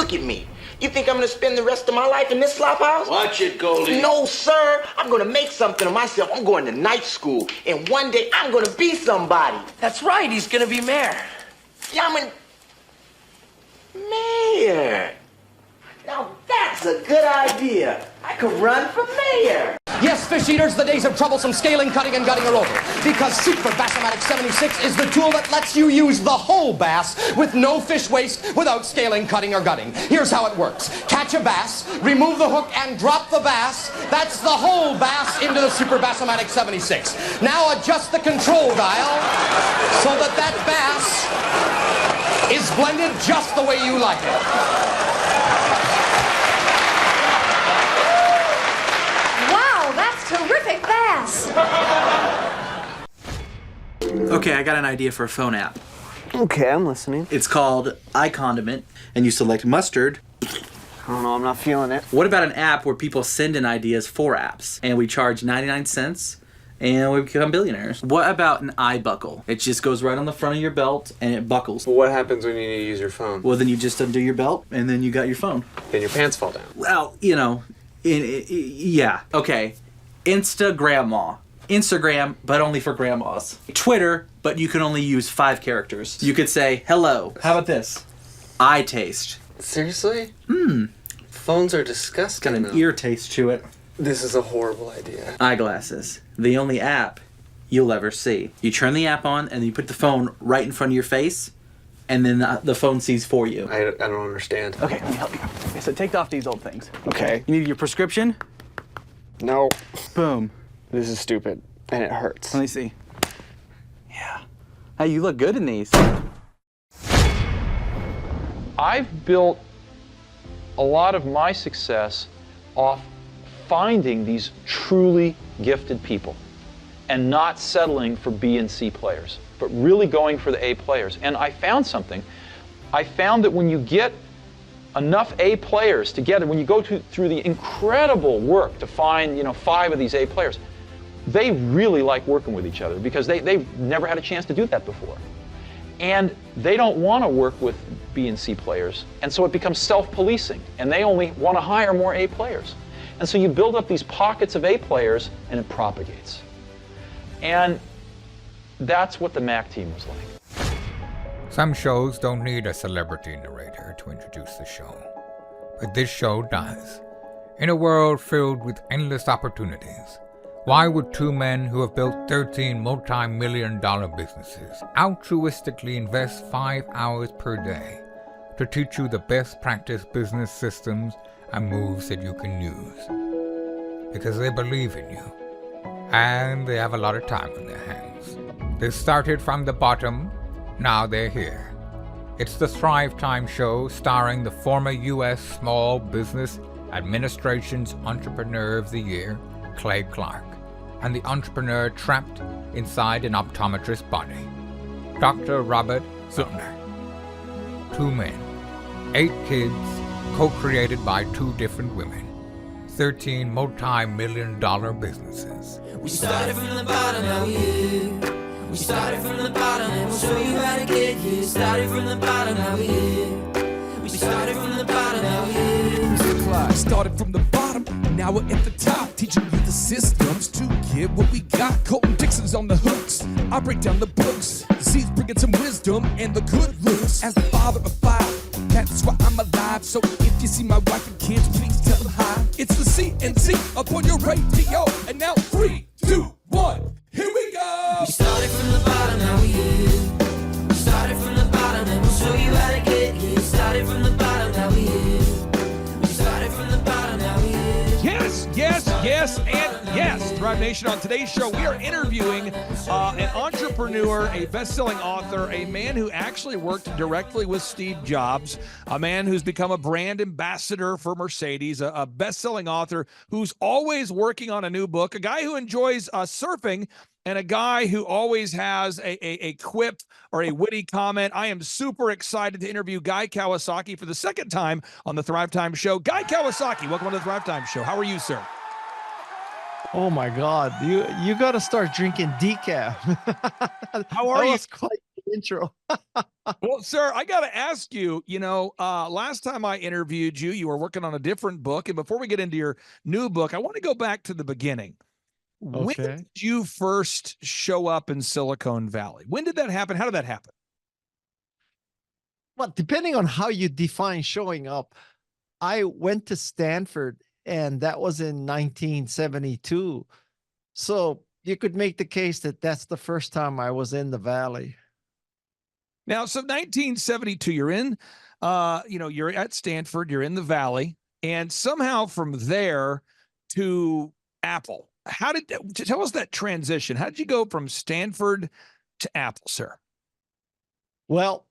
Look at me. You think I'm gonna spend the rest of my life in this flop house? Watch it, Goldie. No, sir. I'm gonna make something of myself. I'm going to night school, and one day I'm gonna be somebody. That's right, he's gonna be mayor. Yeah, I'm mayor. Now that's a good idea. I could run for mayor. Yes, fish eaters, the days of troublesome scaling, cutting, and gutting are over. Because Super Bassomatic 76 is the tool that lets you use the whole bass with no fish waste without scaling, cutting, or gutting. Here's how it works. Catch a bass, remove the hook, and drop the bass. That's the whole bass into the Super Bassomatic 76. Now adjust the control dial so that that bass is blended just the way you like it. Terrific bass. Okay, I got an idea for a phone app. Okay, I'm listening. It's called iCondiment, and you select mustard. I don't know, I'm not feeling it. What about an app where people send in ideas for apps, and we charge 99 cents, and we become billionaires? What about an iBuckle? It just goes right on the front of your belt, and it buckles. Well, what happens when you need to use your phone? Well, then you just undo your belt, and then you got your phone. Then your pants fall down. Well, you know, yeah. Okay. Instagram, but only for grandmas. Twitter, but you can only use 5 characters. You could say, hello. How about this? Eye taste. Seriously? Phones are disgusting. Got an ear taste to it. This is a horrible idea. Eyeglasses. The only app you'll ever see. You turn the app on, and you put the phone right in front of your face, and then the phone sees for you. I don't understand. Okay, let me help you. Okay, so take off these old things. Okay. You need your prescription? No. Boom. This is stupid, and it hurts. Let me see. Yeah. Hey, you look good in these. I've built a lot of my success off finding these truly gifted people and not settling for B and C players, but really going for the A players. And I found something. I found that when you get enough A players together, when you go through the incredible work to find, 5 of these A players, they really like working with each other because they've never had a chance to do that before. And they don't want to work with B and C players. And so it becomes self-policing, and they only want to hire more A players. And so you build up these pockets of A players, and it propagates. And that's what the Mac team was like. Some shows don't need a celebrity narrator to introduce the show, but this show does. In a world filled with endless opportunities, why would 2 men who have built 13 multi-million-dollar businesses altruistically invest 5 hours per day to teach you the best practice business systems and moves that you can use? Because they believe in you, and they have a lot of time on their hands. They started from the bottom. Now they're here. It's the Thrivetime show starring the former U.S. Small Business Administration's Entrepreneur of the Year, Clay Clark, and the entrepreneur trapped inside an optometrist's body, Dr. Robert Zuttner. 2 men, 8 kids, co-created by 2 different women, 13 multi-million-dollar businesses. We started from the bottom, now we're here. We started from the bottom and we'll show you how to get here. Started from the bottom, now we're here. We started from the bottom, now we're here. Started from the bottom, and now we're at the top. Teaching you the systems to get what we got. Colton Dixon's on the hooks, I break down the books. The seeds bringing some wisdom and the good looks. As the father of 5, that's why I'm alive. So if you see my wife and kids, please tell them hi. It's the CNC up on your radio. And now 3, 2, 1, here we go. We started from the bottom, now we're here. We started from the bottom and we'll show you how to get here. Started from the bottom, now we're here. We started from the bottom, now we're here. Yes, yes, yes, and yes. Thrive Nation, on today's show, we are interviewing an entrepreneur, a best-selling author, a man who actually worked directly with Steve Jobs, a man who's become a brand ambassador for Mercedes, a best-selling author who's always working on a new book, a guy who enjoys surfing, and a guy who always has a quip or a witty comment. I am super excited to interview Guy Kawasaki for the second time on the Thrivetime Show. Guy Kawasaki, welcome to the Thrivetime Show. How are you, sir? Oh my God, you got to start drinking decaf. How are you? Quite intro. Well, sir, I got to ask you, last time I interviewed you, you were working on a different book. And before we get into your new book, I want to go back to the beginning. When Okay. did you first show up in Silicon Valley? When did that happen? How did that happen? Well, depending on how you define showing up, I went to Stanford, and that was in 1972. So you could make the case that that's the first time I was in the Valley. Now, so 1972, you're in, you're at Stanford, you're in the Valley, and somehow from there to Apple. Tell us that transition? How did you go from Stanford to Apple, sir? Well,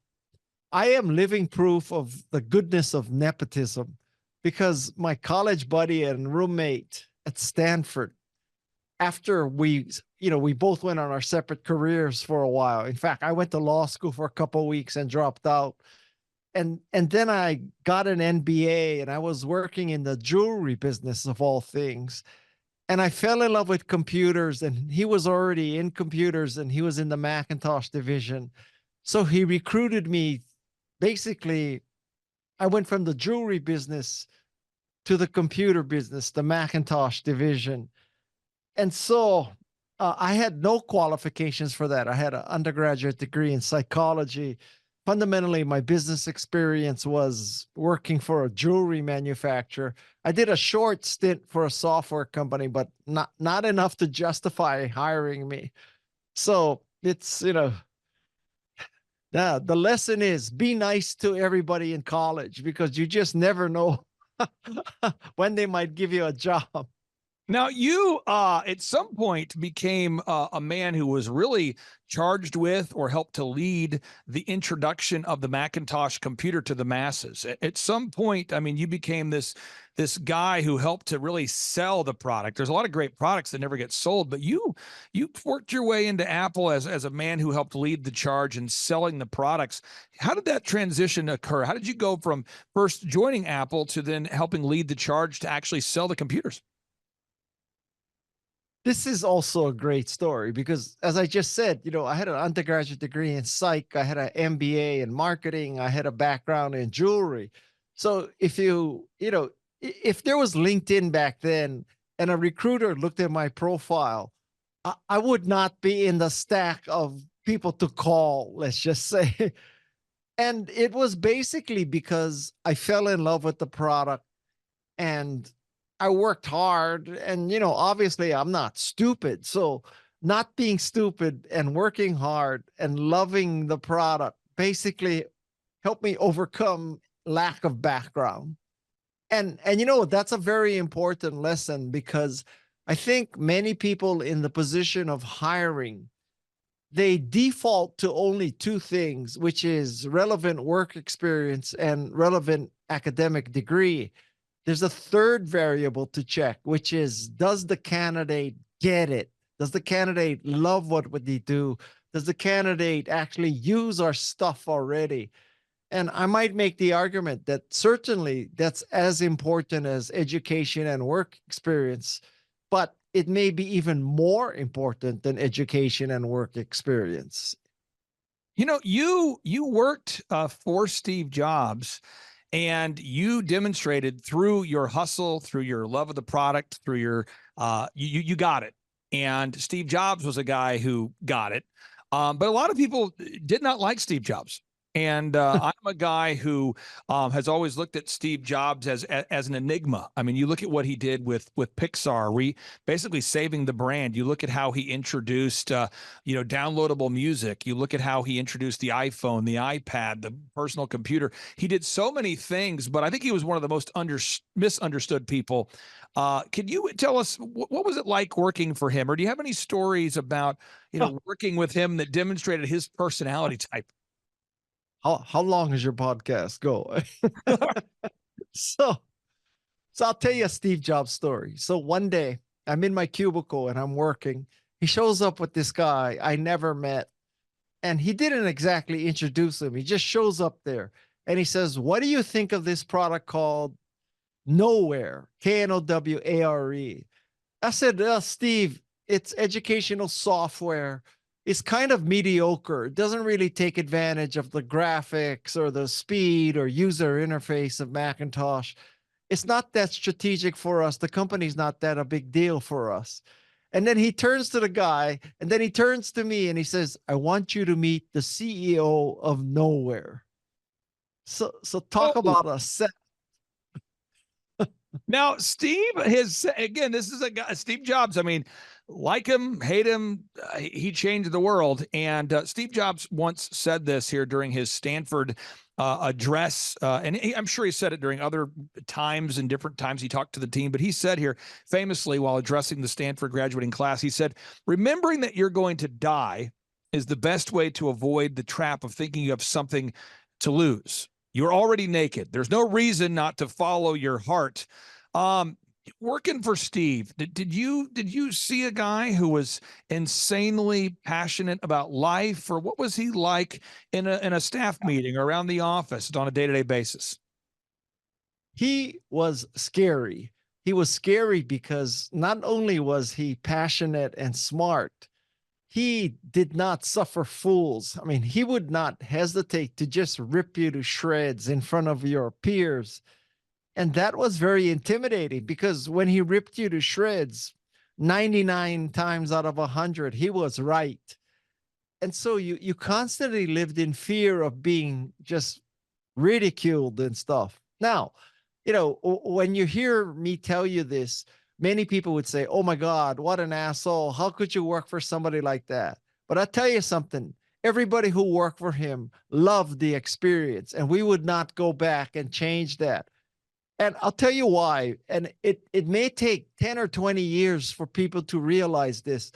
I am living proof of the goodness of nepotism, because my college buddy and roommate at Stanford, after we both went on our separate careers for a while. In fact, I went to law school for a couple of weeks and dropped out. And then I got an MBA, and I was working in the jewelry business of all things. And I fell in love with computers, and he was already in computers, and he was in the Macintosh division. So he recruited me. Basically, I went from the jewelry business to the computer business, the Macintosh division. And so I had no qualifications for that. I had an undergraduate degree in psychology. Fundamentally, my business experience was working for a jewelry manufacturer. I did a short stint for a software company, but not enough to justify hiring me. So it's, the lesson is be nice to everybody in college, because you just never know when they might give you a job. Now, you at some point became a man who was really charged with or helped to lead the introduction of the Macintosh computer to the masses. At some point, I mean, you became this guy who helped to really sell the product. There's a lot of great products that never get sold, but you worked your way into Apple as a man who helped lead the charge in selling the products. How did that transition occur? How did you go from first joining Apple to then helping lead the charge to actually sell the computers? This is also a great story, because, as I just said, I had an undergraduate degree in psych, I had an MBA in marketing, I had a background in jewelry. So if if there was LinkedIn back then and a recruiter looked at my profile, I would not be in the stack of people to call, let's just say. And it was basically because I fell in love with the product, and I worked hard, and, obviously I'm not stupid. So not being stupid and working hard and loving the product basically helped me overcome lack of background. And that's a very important lesson, because I think many people in the position of hiring, they default to only two things, which is relevant work experience and relevant academic degree. There's a third variable to check, which is, does the candidate get it? Does the candidate love what they do? Does the candidate actually use our stuff already? And I might make the argument that certainly that's as important as education and work experience, but it may be even more important than education and work experience. You worked for Steve Jobs, and you demonstrated through your hustle, through your love of the product, through your you got it. And Steve Jobs was a guy who got it. But a lot of people did not like Steve Jobs. And I'm a guy who has always looked at Steve Jobs as an enigma. I mean, you look at what he did with Pixar, basically saving the brand. You look at how he introduced, downloadable music. You look at how he introduced the iPhone, the iPad, the personal computer. He did so many things, but I think he was one of the most misunderstood people. Could you tell us what was it like working for him, or do you have any stories about working with him that demonstrated his personality type? How long does your podcast go? So I'll tell you a Steve Jobs story. So one day I'm in my cubicle and I'm working. He shows up with this guy I never met, and he didn't exactly introduce him. He just shows up there and he says, "What do you think of this product called Knoware, Knoware?" I said, "Steve, it's educational software. is kind of mediocre. It doesn't really take advantage of the graphics or the speed or user interface of Macintosh. It's not that strategic for us. The company's not that a big deal for us. And then he turns to the guy, and then he turns to me and he says, I want you to meet the CEO of nowhere. So talk about a set. Now, Steve, again, this is a guy, Steve Jobs. I mean, like him, hate him, he changed the world. And Steve Jobs once said this here during his Stanford address, and I'm sure he said it during other times and different times he talked to the team, but he said here famously while addressing the Stanford graduating class, he said, remembering that you're going to die is the best way to avoid the trap of thinking you have something to lose. You're already naked. There's no reason not to follow your heart. Working for Steve, did you see a guy who was insanely passionate about life, or what was he like in a staff meeting or around the office on a day-to-day basis? He was scary. He was scary because not only was he passionate and smart, he did not suffer fools. I mean, he would not hesitate to just rip you to shreds in front of your peers. And that was very intimidating because when he ripped you to shreds, 99 times out of 100, he was right. And so you constantly lived in fear of being just ridiculed and stuff. Now, when you hear me tell you this, many people would say, oh my God, what an asshole. How could you work for somebody like that? But I'll tell you something. Everybody who worked for him loved the experience, and we would not go back and change that. And I'll tell you why. And it may take 10 or 20 years for people to realize this,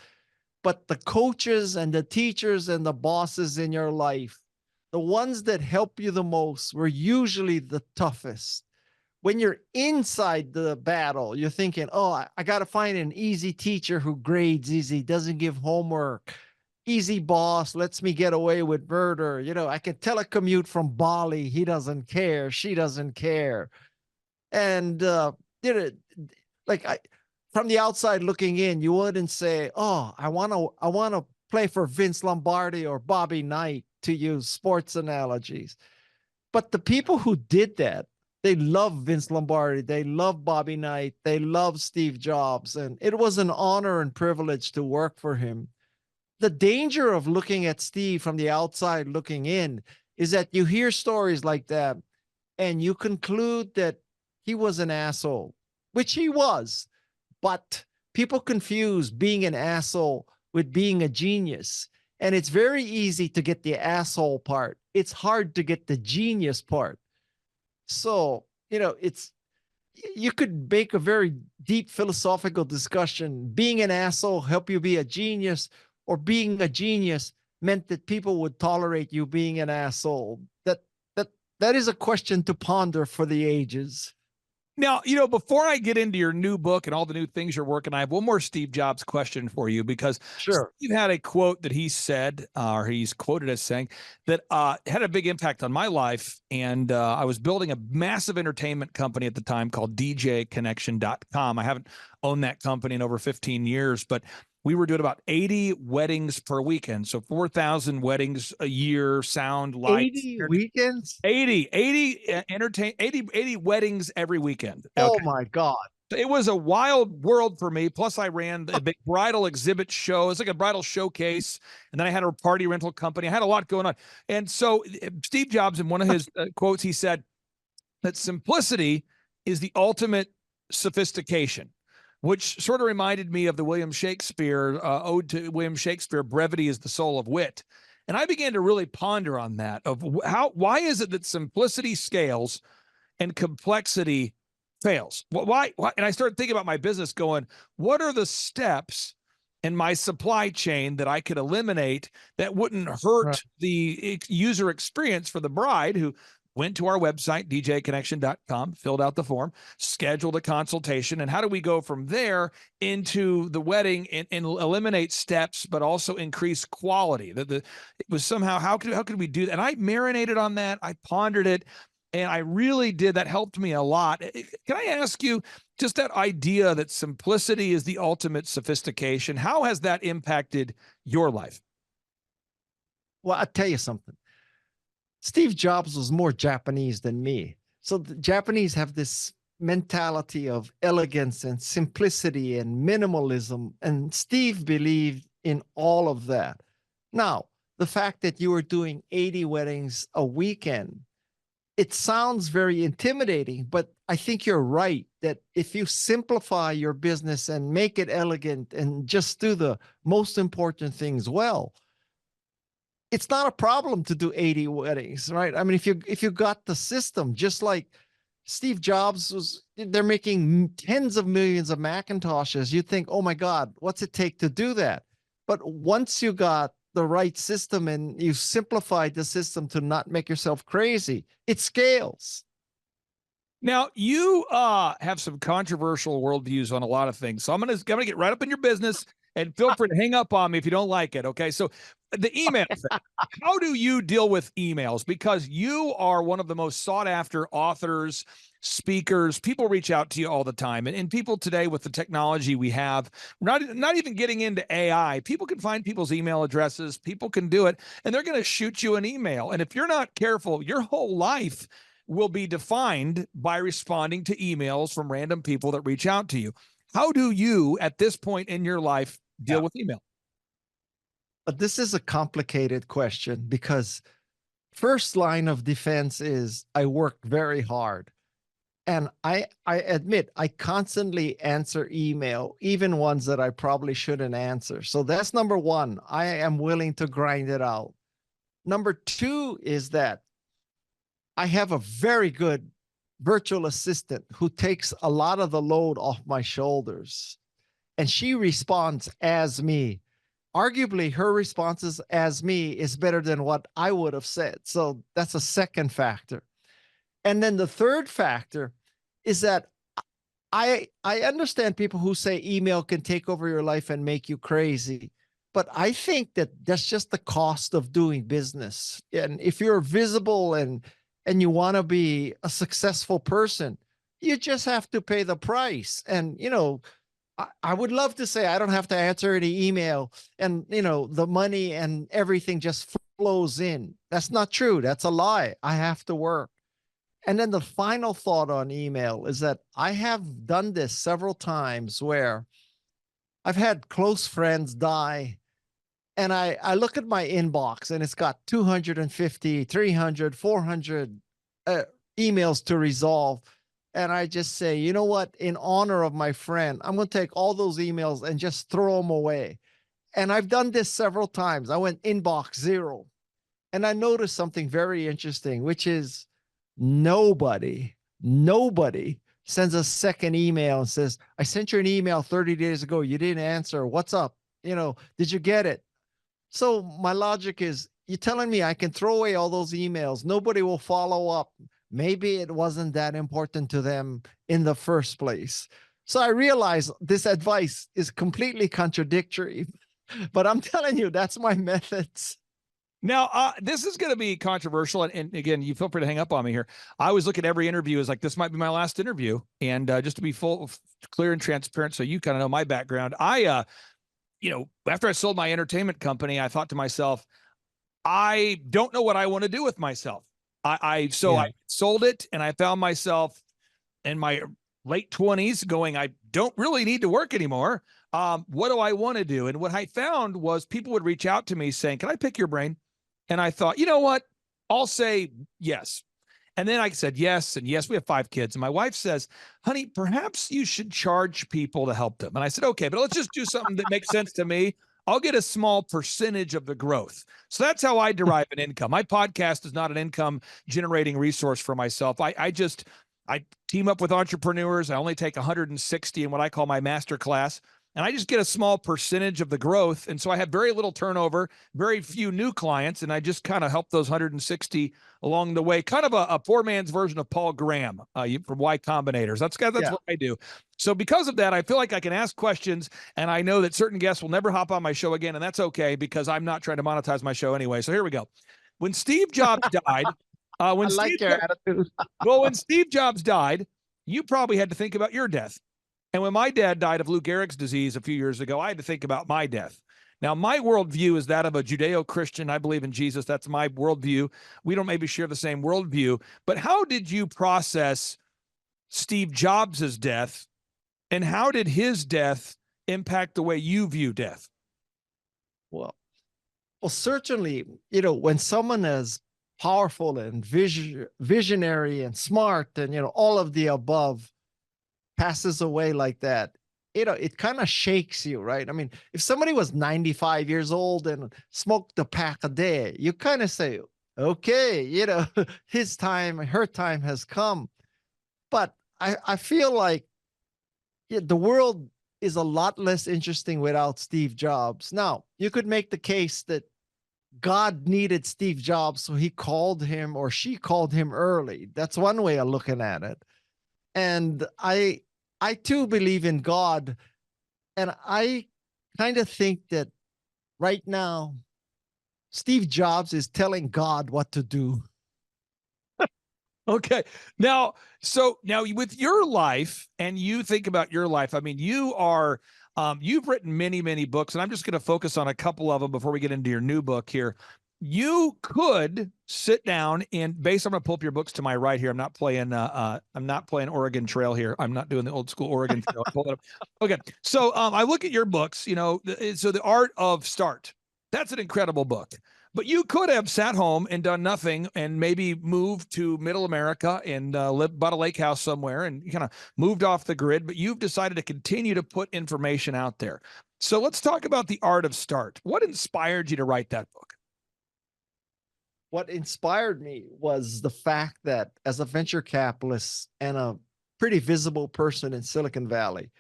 but the coaches and the teachers and the bosses in your life, the ones that help you the most, were usually the toughest. When you're inside the battle, you're thinking, oh, I got to find an easy teacher who grades easy, doesn't give homework. Easy boss lets me get away with murder. I can telecommute from Bali. He doesn't care. She doesn't care. And from the outside looking in, you wouldn't say, oh, I want to play for Vince Lombardi or Bobby Knight, to use sports analogies. But the people who did that, they love Vince Lombardi, they love Bobby Knight, they love Steve Jobs, and it was an honor and privilege to work for him. The danger of looking at Steve from the outside looking in is that you hear stories like that and you conclude that he was an asshole, which he was, but people confuse being an asshole with being a genius. And it's very easy to get the asshole part. It's hard to get the genius part. So, you could make a very deep philosophical discussion. Being an asshole help you be a genius, or being a genius meant that people would tolerate you being an asshole. That is a question to ponder for the ages. Now, before I get into your new book and all the new things you're working, I have one more Steve Jobs question for you, because sure, Steve had a quote that he said, or he's quoted as saying, that had a big impact on my life. And I was building a massive entertainment company at the time called DJconnection.com. I haven't owned that company in over 15 years, but we were doing about 80 weddings per weekend. So 4,000 weddings a year, sound, lights. 80 weekends? 80 weddings every weekend. Okay. Oh my God. It was a wild world for me. Plus I ran a big bridal exhibit show. It's like a bridal showcase. And then I had a party rental company. I had a lot going on. And so Steve Jobs, in one of his quotes, he said that simplicity is the ultimate sophistication, which sort of reminded me of the William Shakespeare ode to William Shakespeare, brevity is the soul of wit. And I began to really ponder on that, of why is it that simplicity scales and complexity fails? Why? And I started thinking about my business going, what are the steps in my supply chain that I could eliminate that wouldn't hurt the user experience for the bride who went to our website, djconnection.com, filled out the form, scheduled a consultation, and how do we go from there into the wedding and eliminate steps, but also increase quality? It was somehow, how could we do that? And I marinated on that. I pondered it, and I really did. That helped me a lot. Can I ask you, just that idea that simplicity is the ultimate sophistication, how has that impacted your life? Well, I'll tell you something. Steve Jobs was more Japanese than me. So the Japanese have this mentality of elegance and simplicity and minimalism. And Steve believed in all of that. Now, the fact that you were doing 80 weddings a weekend, it sounds very intimidating, but I think you're right that if you simplify your business and make it elegant and just do the most important things well, it's not a problem to do 80 weddings, right? I mean, if you got the system, just like Steve Jobs was, they're making tens of millions of Macintoshes. You think, oh my God, what's it take to do that? But once you got the right system and you simplified the system to not make yourself crazy, it scales. Now, you have some controversial worldviews on a lot of things. So I'm gonna get right up in your business, and feel free to hang up on me if you don't like it. Okay. So the email thing, how do you deal with emails? Because you are one of the most sought after authors, speakers. People reach out to you all the time. And people today, with the technology we have, not even getting into AI, people can find people's email addresses, people can do it, and they're going to shoot you an email. And if you're not careful, your whole life will be defined by responding to emails from random people that reach out to you. How do you, at this point in your life, deal with email? But this is a complicated question because first line of defense is I work very hard. And I admit I constantly answer email, even ones that I probably shouldn't answer. So that's number one. I am willing to grind it out. Number two is that I have a very good virtual assistant who takes a lot of the load off my shoulders. And she responds as me. Arguably, her responses as me is better than what I would have said. So that's a second factor. And then the third factor is that I understand people who say email can take over your life and make you crazy. But I think that that's just the cost of doing business. And if you're visible and you want to be a successful person, you just have to pay the price. And, you know, I would love to say I don't have to answer any email and, you know, the money and everything just flows in. That's not true. That's a lie. I have to work. And then the final thought on email is that I have done this several times where I've had close friends die. And I look at my inbox and it's got 250, 300, 400 emails to resolve. And I just say, you know what, in honor of my friend, I'm going to take all those emails and just throw them away. And I've done this several times. I went inbox 0. And I noticed something very interesting, which is nobody sends a second email and says, I sent you an email 30 days ago. You didn't answer. What's up? You know, did you get it? So my logic is, you're telling me I can throw away all those emails. Nobody will follow up. Maybe it wasn't that important to them in the first place. So I realize this advice is completely contradictory, but I'm telling you, that's my methods. Now, this is going to be controversial. And again, you feel free to hang up on me here. I always look at every interview as like, this might be my last interview. And just to be clear and transparent, so you kind of know my background. You know, after I sold my entertainment company, I thought to myself, I don't know what I want to do with myself. I sold it, and I found myself in my late 20s going, I don't really need to work anymore. What do I want to do? And what I found was people would reach out to me saying, can I pick your brain? And I thought, you know what? I'll say yes. And then I said yes. And yes, we have 5 kids. And my wife says, honey, perhaps you should charge people to help them. And I said, okay, but let's just do something that makes sense to me. I'll get a small percentage of the growth. So that's how I derive an income. My podcast is not an income generating resource for myself. I team up with entrepreneurs. I only take 160 in what I call my master class. And I just get a small percentage of the growth. And so I have very little turnover, very few new clients. And I just kind of help those 160 along the way. Kind of a poor man's version of Paul Graham from Y Combinators. That's what I do. So because of that, I feel like I can ask questions. And I know that certain guests will never hop on my show again. And that's okay, because I'm not trying to monetize my show anyway. So here we go. When Steve Jobs died, when Steve Jobs died, you probably had to think about your death. And when my dad died of Lou Gehrig's disease a few years ago, I had to think about my death. Now, my worldview is that of a Judeo-Christian. I believe in Jesus. That's my worldview. We don't maybe share the same worldview, but how did you process Steve Jobs' death, and how did his death impact the way you view death? Well, certainly, when someone is powerful and visionary and smart and, all of the above passes away like that, it kind of shakes you, right? I mean, if somebody was 95 years old and smoked a pack a day, you kind of say, okay, his time, her time has come. But I feel like the world is a lot less interesting without Steve Jobs. Now, you could make the case that God needed Steve Jobs, so he called him or she called him early. That's one way of looking at it. And I too believe in God. And I kind of think that right now, Steve Jobs is telling God what to do. Okay. Now with your life, and you think about your life, I mean, you are, you've written many, many books, and I'm just going to focus on a couple of them before we get into your new book here. You could sit down and I'm going to pull up your books to my right here. I'm not playing Oregon Trail here. I'm not doing the old school Oregon Trail. Pull it up. Okay. So I look at your books, so The Art of Start, that's an incredible book. But you could have sat home and done nothing and maybe moved to middle America and bought a lake house somewhere and kind of moved off the grid. But you've decided to continue to put information out there. So let's talk about The Art of Start. What inspired you to write that book? What inspired me was the fact that as a venture capitalist and a pretty visible person in Silicon Valley,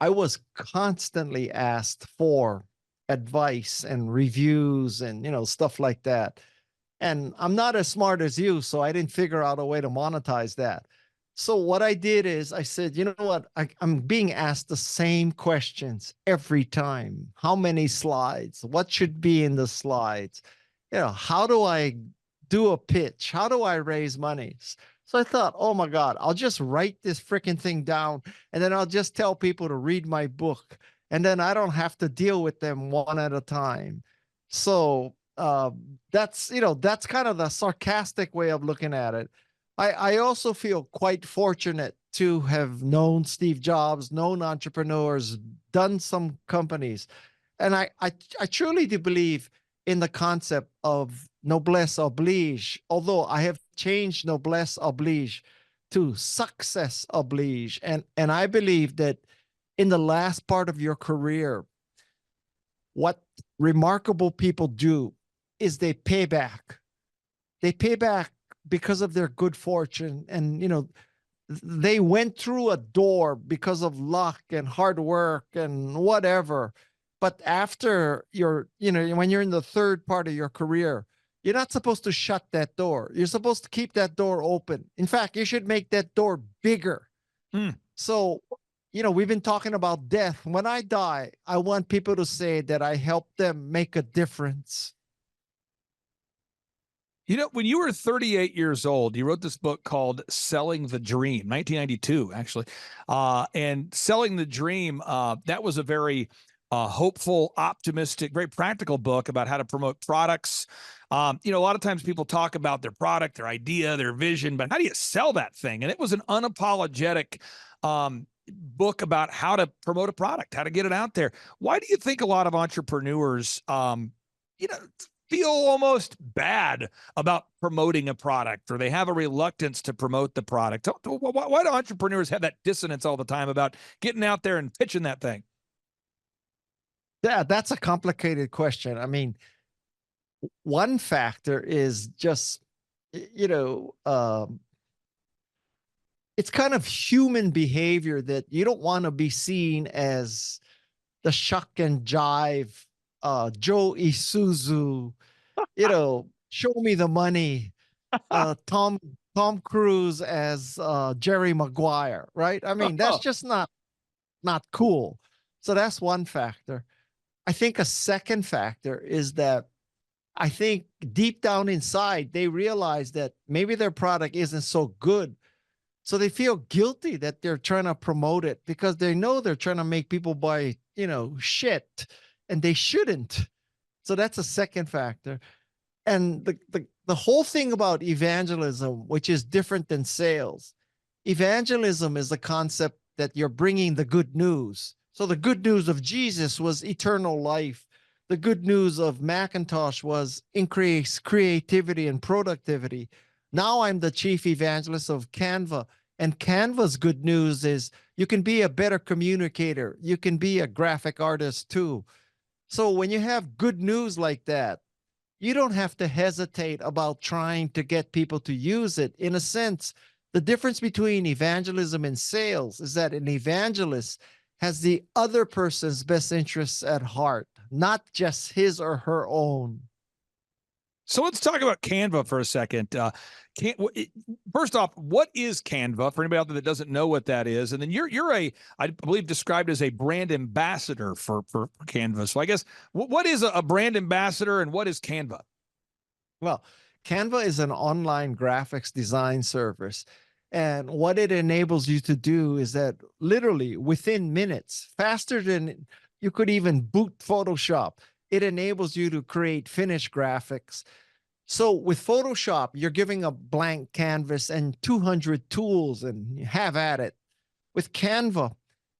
I was constantly asked for advice and reviews and, stuff like that. And I'm not as smart as you, so I didn't figure out a way to monetize that. So what I did is I said, you know what? I'm being asked the same questions every time. How many slides? What should be in the slides? How do I do a pitch? How do I raise money? So I thought, oh my God, I'll just write this freaking thing down, and then I'll just tell people to read my book. And then I don't have to deal with them one at a time. So that's kind of the sarcastic way of looking at it. I also feel quite fortunate to have known Steve Jobs, known entrepreneurs, done some companies. And I truly do believe in the concept of noblesse oblige, although I have changed noblesse oblige to success oblige. And I believe that in the last part of your career, what remarkable people do is they pay back. They pay back because of their good fortune. And, they went through a door because of luck and hard work and whatever. But after when you're in the third part of your career, you're not supposed to shut that door. You're supposed to keep that door open. In fact, you should make that door bigger. So, we've been talking about death. When I die, I want people to say that I helped them make a difference. When you were 38 years old, you wrote this book called Selling the Dream, 1992, actually. And Selling the Dream, that was a very hopeful, optimistic, very practical book about how to promote products. A lot of times people talk about their product, their idea, their vision, but how do you sell that thing? And it was an unapologetic book about how to promote a product, how to get it out there. Why do you think a lot of entrepreneurs, feel almost bad about promoting a product, or they have a reluctance to promote the product? Why do entrepreneurs have that dissonance all the time about getting out there and pitching that thing? Yeah, that's a complicated question. I mean, one factor is just, it's kind of human behavior that you don't want to be seen as the shuck and jive, Joe Isuzu, show me the money, Tom Cruise as Jerry Maguire, right? I mean, that's just not cool. So that's one factor. I think a second factor is that I think deep down inside, they realize that maybe their product isn't so good. So they feel guilty that they're trying to promote it because they know they're trying to make people buy, shit. and they shouldn't. So that's a second factor. And the whole thing about evangelism, which is different than sales, evangelism is the concept that you're bringing the good news. So the good news of Jesus was eternal life. The good news of Macintosh was increased creativity and productivity. Now I'm the chief evangelist of Canva. And Canva's good news is you can be a better communicator. You can be a graphic artist too. So when you have good news like that, you don't have to hesitate about trying to get people to use it. In a sense, the difference between evangelism and sales is that an evangelist has the other person's best interests at heart, not just his or her own. So let's talk about Canva for a second. First off, what is Canva for anybody out there that doesn't know what that is? And then you're I believe described as a brand ambassador for Canva. So I guess what is a brand ambassador and what is Canva? Well, Canva is an online graphics design service. And what it enables you to do is that literally within minutes, faster than you could even boot Photoshop, it enables you to create finished graphics. So with Photoshop, you're giving a blank canvas and 200 tools and you have at it. With Canva,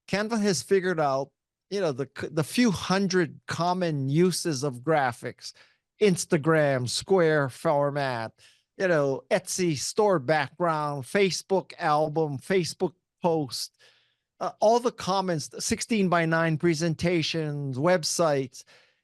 Canva has figured out, the few hundred common uses of graphics, Instagram, square format, Etsy store background, Facebook album, Facebook post, all the comments, 16:9 presentations, websites.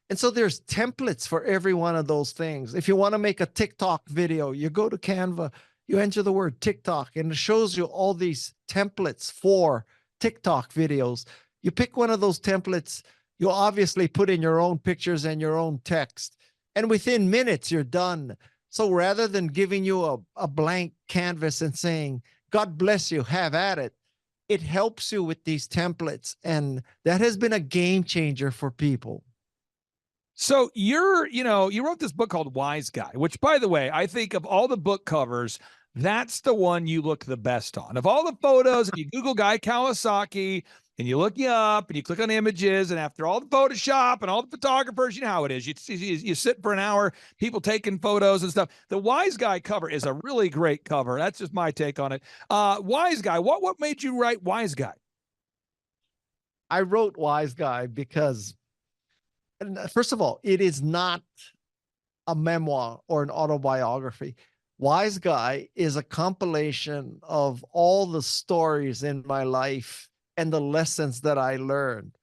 And so there's templates for every one of those things. If you want to make a TikTok video, you go to Canva, you enter the word TikTok, and it shows you all these templates for TikTok videos. You pick one of those templates, you obviously put in your own pictures and your own text, and within minutes, you're done. So rather than giving you a blank canvas and saying, God bless you, have at it, it helps you with these templates. And that has been a game changer for people. So you wrote this book called Wise Guy, which, by the way, I think of all the book covers, that's the one you look the best on. Of all the photos, and you Google Guy Kawasaki and you look you up and you click on images, and after all the Photoshop and all the photographers, you know how it is. You sit for an hour, people taking photos and stuff. The Wise Guy cover is a really great cover. That's just my take on it. Wise Guy, what made you write Wise Guy? I wrote Wise Guy because, first of all, it is not a memoir or an autobiography. Wise Guy is a compilation of all the stories in my life and the lessons that I learned.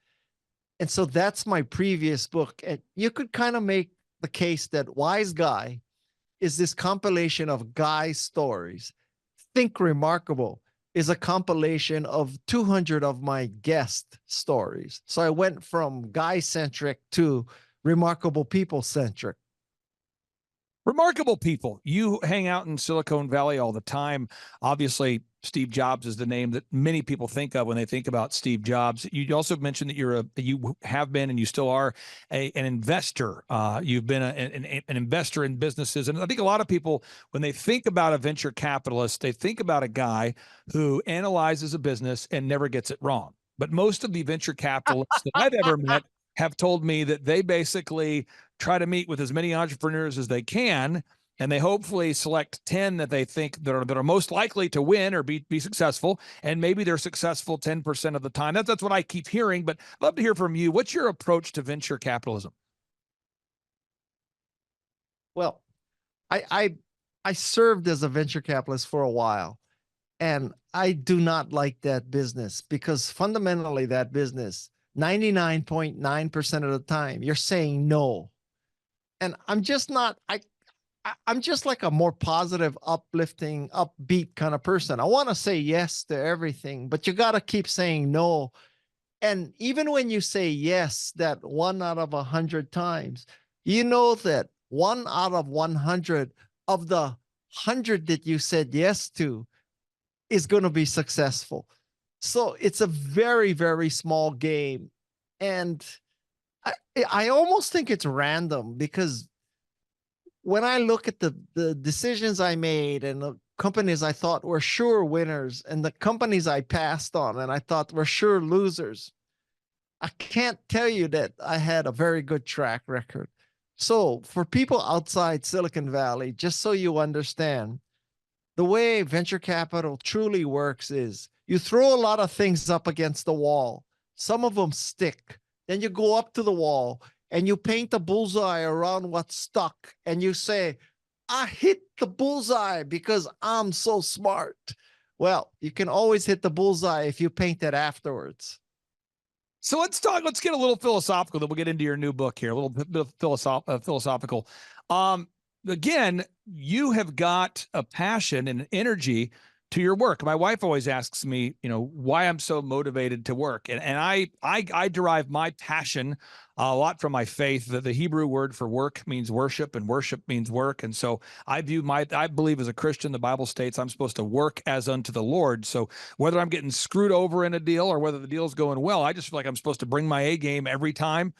And so that's my previous book. And you could kind of make the case that Wise Guy is this compilation of Guy stories. Think Remarkable is a compilation of 200 of my guest stories. So I went from guy-centric to remarkable people-centric. Remarkable people. You hang out in Silicon Valley all the time. Obviously, Steve Jobs is the name that many people think of when they think about Steve Jobs. You also mentioned that you have been and you still are an investor. You've been an investor in businesses. And I think a lot of people, when they think about a venture capitalist, they think about a guy who analyzes a business and never gets it wrong. But most of the venture capitalists that I've ever met have told me that they basically try to meet with as many entrepreneurs as they can, and they hopefully select 10 that they think that are most likely to win or be successful, and maybe they're successful 10% of the time. That's what I keep hearing, but I'd love to hear from you. What's your approach to venture capitalism? Well, I served as a venture capitalist for a while, and I do not like that business because fundamentally that business, 99.9% of the time, you're saying no. And I'm just not, I'm just like a more positive, uplifting, upbeat kind of person. I want to say yes to everything, but you got to keep saying no. And even when you say yes, that 1 out of 100 times, you know that 1 out of 100 of the 100 that you said yes to is going to be successful. So it's a very, very small game. And I almost think it's random because when I look at the decisions I made and the companies I thought were sure winners and the companies I passed on and I thought were sure losers, I can't tell you that I had a very good track record. So for people outside Silicon Valley, just so you understand, the way venture capital truly works is you throw a lot of things up against the wall. Some of them stick. Then you go up to the wall and you paint a bullseye around what's stuck. And you say, I hit the bullseye because I'm so smart. Well, you can always hit the bullseye if you paint it afterwards. So let's get a little philosophical, then we'll get into your new book here, a little bit of philosophical. Again, you have got a passion and an energy to your work. My wife always asks me, why I'm so motivated to work. And I derive my passion a lot from my faith. That the Hebrew word for work means worship, and worship means work. And so I believe as a Christian, the Bible states I'm supposed to work as unto the Lord. So whether I'm getting screwed over in a deal or whether the deal's going well, I just feel like I'm supposed to bring my A game every time.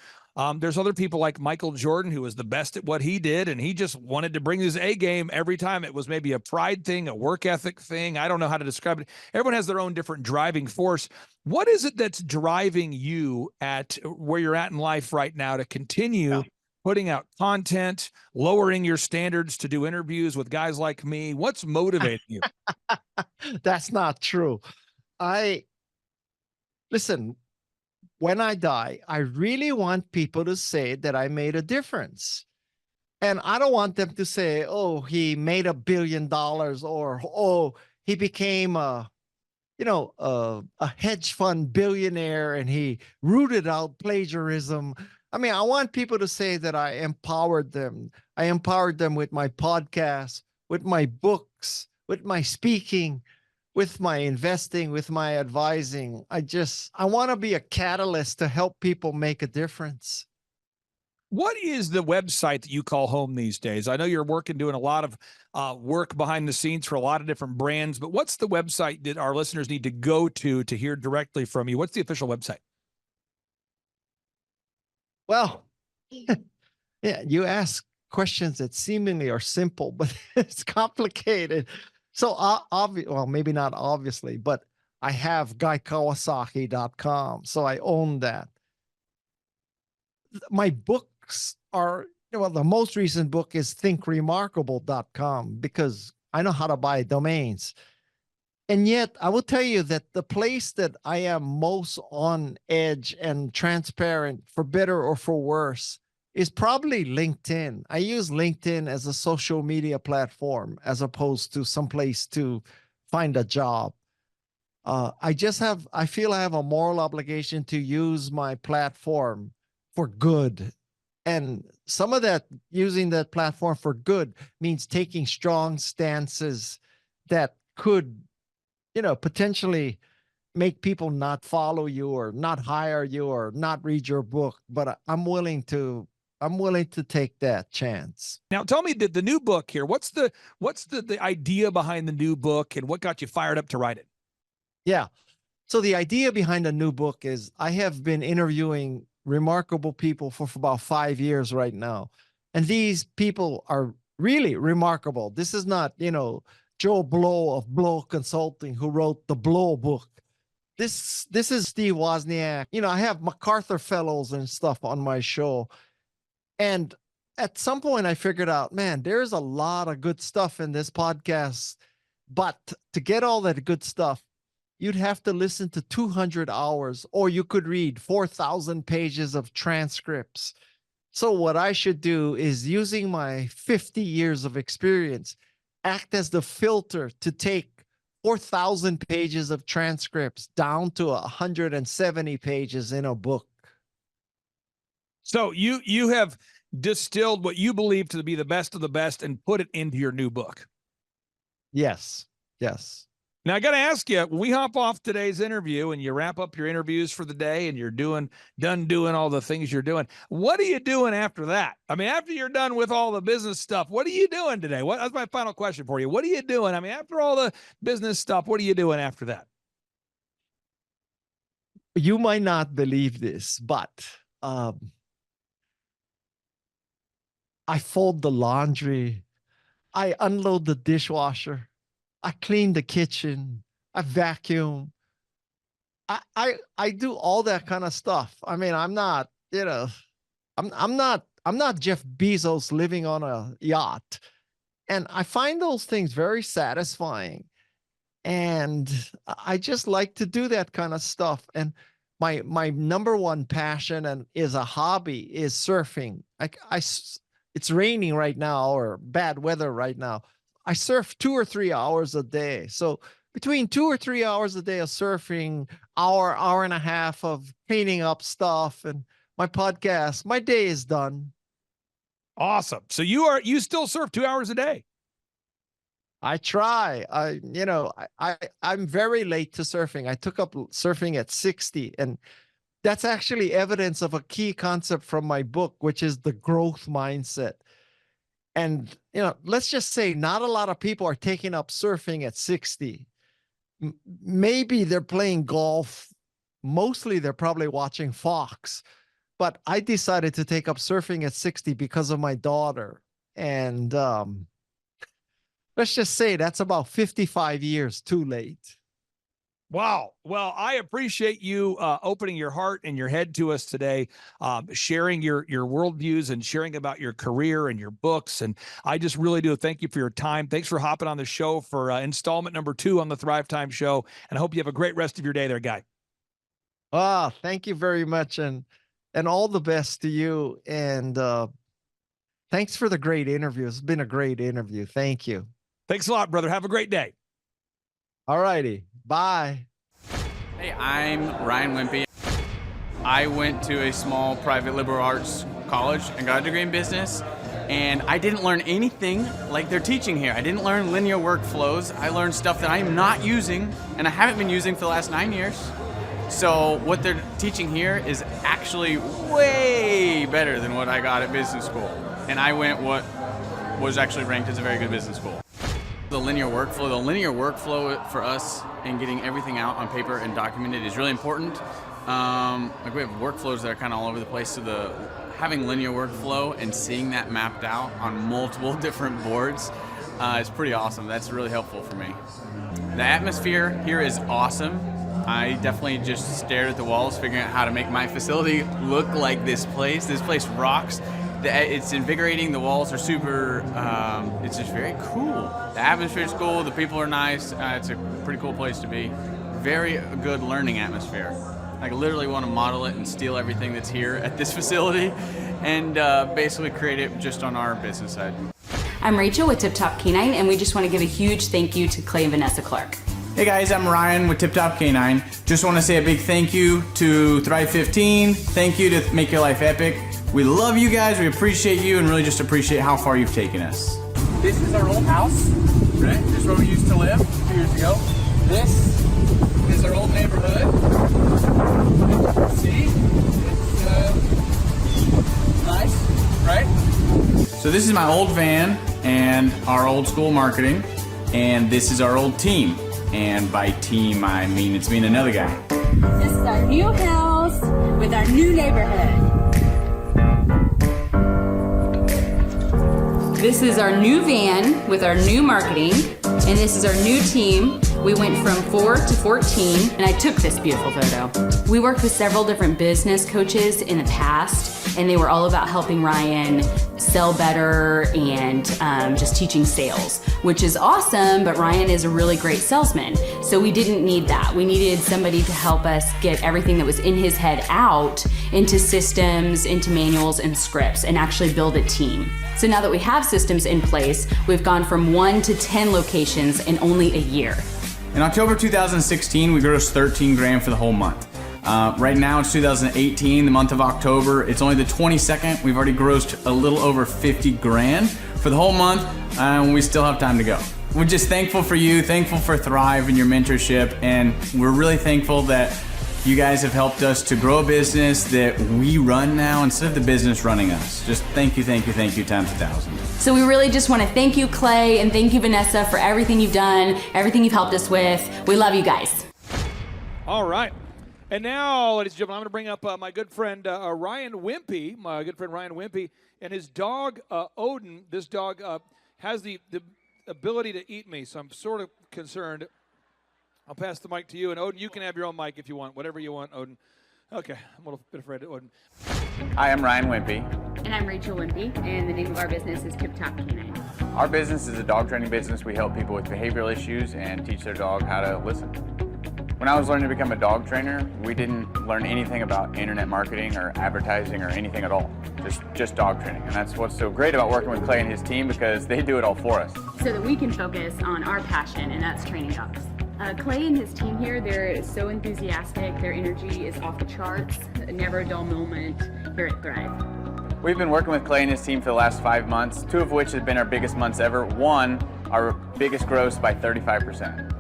There's other people like Michael Jordan, who was the best at what he did, and he just wanted to bring his A game every time. It was maybe a pride thing, a work ethic thing. I don't know how to describe it. Everyone has their own different driving force. What is it that's driving you at where you're at in life right now to continue putting out content, lowering your standards to do interviews with guys like me? What's motivating you? That's not true. Listen, when I die, I really want people to say that I made a difference. And I don't want them to say, oh, he made $1 billion, or, oh, he became a hedge fund billionaire and he rooted out plagiarism. I mean, I want people to say that I empowered them. I empowered them with my podcast, with my books, with my speaking, with my investing, with my advising. I want to be a catalyst to help people make a difference. What is the website that you call home these days? I know you're doing a lot of work behind the scenes for a lot of different brands, but what's the website that our listeners need to go to hear directly from you? What's the official website? Well, yeah, you ask questions that seemingly are simple, but it's complicated. So, well, maybe not obviously, but I have GuyKawasaki.com, so I own that. My books are, the most recent book is thinkremarkable.com because I know how to buy domains. And yet I will tell you that the place that I am most on edge and transparent, for better or for worse, is probably LinkedIn. I use LinkedIn as a social media platform as opposed to someplace to find a job. I feel I have a moral obligation to use my platform for good. And some of that, using that platform for good, means taking strong stances that could, potentially make people not follow you or not hire you or not read your book. But I'm willing to take that chance. Now, tell me the new book here. What's the idea behind the new book and what got you fired up to write it? Yeah. So the idea behind the new book is I have been interviewing remarkable people for about 5 years right now. And these people are really remarkable. This is not, Joe Blow of Blow Consulting who wrote the Blow book. This is Steve Wozniak. I have MacArthur Fellows and stuff on my show. And at some point I figured out, man, there's a lot of good stuff in this podcast. But to get all that good stuff, you'd have to listen to 200 hours, or you could read 4,000 pages of transcripts. So what I should do is, using my 50 years of experience, act as the filter to take 4,000 pages of transcripts down to 170 pages in a book. So you have distilled what you believe to be the best of the best and put it into your new book. Yes. Now, I got to ask you, when we hop off today's interview and you wrap up your interviews for the day and you're done doing all the things you're doing, what are you doing after that? I mean, after you're done with all the business stuff, what are you doing today? That's my final question for you. What are you doing? I mean, after all the business stuff, what are you doing after that? You might not believe this, but I fold the laundry. I unload the dishwasher. I clean the kitchen. I vacuum. I do all that kind of stuff. I mean, I'm not, I'm not Jeff Bezos living on a yacht. And I find those things very satisfying. And I just like to do that kind of stuff. And my number one passion and is a hobby is surfing. It's raining right now or bad weather right now. I surf 2 or 3 hours a day. So between 2 or 3 hours a day of surfing, hour and a half of cleaning up stuff and my podcast, my day is done. Awesome. So you still surf 2 hours a day? I try. I'm very late to surfing. I took up surfing at 60, and that's actually evidence of a key concept from my book, which is the growth mindset. And, let's just say not a lot of people are taking up surfing at 60. Maybe they're playing golf. Mostly they're probably watching Fox. But I decided to take up surfing at 60 because of my daughter. And let's just say that's about 55 years too late. Wow. Well, I appreciate you opening your heart and your head to us today, sharing your worldviews and sharing about your career and your books. And I just really do thank you for your time. Thanks for hopping on the show for installment number 2 on the Thrivetime show. And I hope you have a great rest of your day there, guy. Thank you very much. And all the best to you. And thanks for the great interview. It's been a great interview. Thank you. Thanks a lot, brother. Have a great day. All righty. Bye. Hey, I'm Ryan Wimpy. I went to a small private liberal arts college and got a degree in business, and I didn't learn anything like they're teaching here. I didn't learn linear workflows. I learned stuff that I'm not using, and I haven't been using for the last 9 years. So what they're teaching here is actually way better than what I got at business school. And I went what was actually ranked as a very good business school. The linear workflow for us and getting everything out on paper and documented is really important. Like we have workflows that are kind of all over the place, so having linear workflow and seeing that mapped out on multiple different boards is pretty awesome. That's really helpful for me. The atmosphere here is awesome. I definitely just stared at the walls, figuring out how to make my facility look like this place. This place rocks. It's invigorating. The walls are super, it's just very cool. The atmosphere is cool. The people are nice. It's a pretty cool place to be. Very good learning atmosphere. I literally want to model it and steal everything that's here at this facility and basically create it just on our business side. I'm Rachel with Tip Top Canine, and we just want to give a huge thank you to Clay and Vanessa Clark. Hey guys, I'm Ryan with Tip Top Canine. Just want to say a big thank you to Thrive 15. Thank you to Make Your Life Epic. We love you guys, we appreciate you, and really just appreciate how far you've taken us. This is our old house, right? This is where we used to live 2 years ago. This is our old neighborhood. See? It's nice, right? So this is my old van and our old school marketing, and this is our old team. And by team, I mean it's me and another guy. This is our new house with our new neighborhood. This is our new van with our new marketing, and this is our new team. We went from 4 to 14, and I took this beautiful photo. We worked with several different business coaches in the past, and they were all about helping Ryan sell better and just teaching sales, which is awesome, but Ryan is a really great salesman. So we didn't need that. We needed somebody to help us get everything that was in his head out into systems, into manuals and scripts, and actually build a team. So now that we have systems in place, we've gone from 1 to 10 locations in only a year. In October 2016, we grossed 13 grand for the whole month. Right now it's 2018, the month of October. It's only the 22nd. We've already grossed a little over 50 grand for the whole month, and we still have time to go. We're just thankful for you, thankful for Thrive and your mentorship, and we're really thankful that you guys have helped us to grow a business that we run now instead of the business running us. Just thank you times 1,000. So we really just want to thank you, Clay, and thank you, Vanessa, for everything you've done, everything you've helped us with. We love you guys. All right. And now, ladies and gentlemen, I'm going to bring up my good friend Ryan Wimpy, and his dog, Odin. This dog has the ability to eat me, so I'm sort of concerned. I'll pass the mic to you. And Odin, you can have your own mic if you want, whatever you want, Odin. Okay, I'm a little bit afraid of Odin. Hi, I'm Ryan Wimpy. And I'm Rachel Wimpy, and the name of our business is Tip Top Canine. Our business is a dog training business. We help people with behavioral issues and teach their dog how to listen. When I was learning to become a dog trainer, we didn't learn anything about internet marketing or advertising or anything at all. Just dog training. And that's what's so great about working with Clay and his team, because they do it all for us. So that we can focus on our passion, and that's training dogs. Clay and his team here, they're so enthusiastic. Their energy is off the charts. Never a dull moment here at Thrive. We've been working with Clay and his team for the last 5 months, 2 of which have been our biggest months ever. 1, our biggest gross by 35%.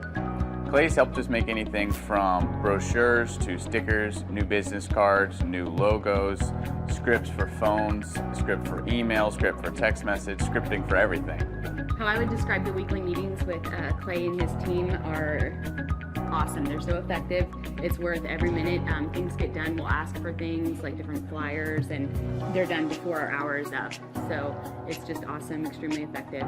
Clay's helped us make anything from brochures to stickers, new business cards, new logos, scripts for phones, script for email, script for text message, scripting for everything. How I would describe the weekly meetings with Clay and his team are awesome. They're so effective. It's worth every minute. Things get done. We'll ask for things like different flyers, and they're done before our hour is up. So it's just awesome, extremely effective.